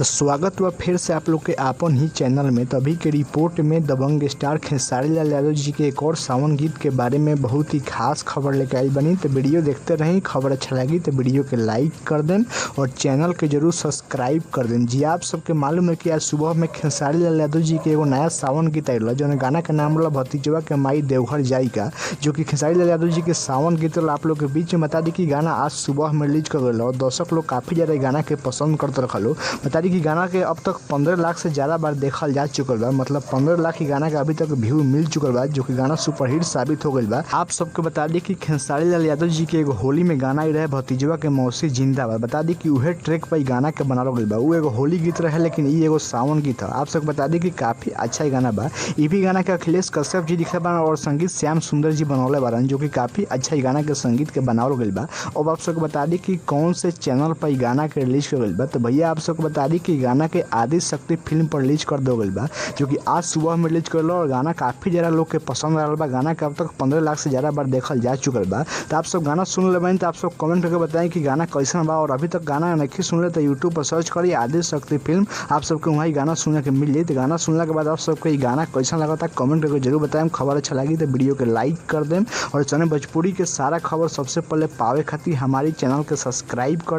तो स्वागत बा फिर से आप लोग के आपन ही चैनल में। तभी के रिपोर्ट में दबंग स्टार खेसारी लाल यादव जी के एक और सावन गीत के बारे में बहुत ही खास खबर लेके आई बनी। तो वीडियो देखते रहें, खबर अच्छा लगी तो वीडियो के लाइक कर दें और चैनल के जरूर सब्सक्राइब कर दें। जी आप सबके मालूम है कि आज सुबह में खेसारी लाल यादव जी के एगो नया सावन गीत आयल जो गाना का नाम रहा भतीजवा के माई देवघर जाई का, जो कि खेसारी लाल यादव जी के सावन गीत आप लोग के बीच में बता दी कि गाना आज सुबह में रिलीज कर गया और दर्शक लोग काफ़ी ज़्यादा गाना के पसंद करते रखल। बता दी कि गाना के अब तक 15 लाख से ज़्यादा बार देखल जा चुकल बा, मतलब 15 लाख की गाना का अभी तक व्यू मिल चुकल बा, जो कि गाना सुपरहिट साबित हो गई बा। आप सबको बता दी कि खेसारी लाल यादव जी के एगो होली में गाना ही रहे भतीजवा के मौसी जिंदाबाद। बता दी कि उहे ट्रैक पर गाना के बनावल गई बा। वो एगो होली गीत रहे लेकिन ये एगो सावन गीत है। आप सबको बता दी कि काफ़ी अच्छा ही गाना बा। ये भी गाना के अखिलेश कश्यप जी लिखे बा और संगीत श्याम सुंदर जी बनौले बारन, जो कि काफ़ी अच्छा ही गाना के संगीत के बनावल गई बा। अब आप सबको बता दी कि कौन से चैनल पर गाना के रिलीज कर गई बा। तो भैया आप सबको बता दी कि गाना के आदि शक्ति फिल्म पर रिलीज कर दो गई बा, जो कि आज सुबह में रिलीज कर लो और गाना काफ़ी ज़्यादा लोग के पसंद आ रहा बा। गाना के अब तक 15 लाख से ज़्यादा बार देखल जा चुकल बा। तो आप सब गाना सुन लेबे तो आप सब कमेंट करके बताएं कि गाना कैसा बा। और अभी तक गाना नहीं सुन ले तो यूट्यूब पर सर्च करिए आदि शक्ति फिल्म, आप सबको वहीं गाना सुनने के मिल जाए। तो गाना सुनने के बाद आप सबको ये गाना कैसा लगा था कमेंट करके जरूर बताएं। खबर अच्छा लगी तो वीडियो के लाइक कर दें और चैनल भोजपुरी के सारा खबर सबसे पहले पावे खातिर हमारी चैनल के सब्सक्राइब कर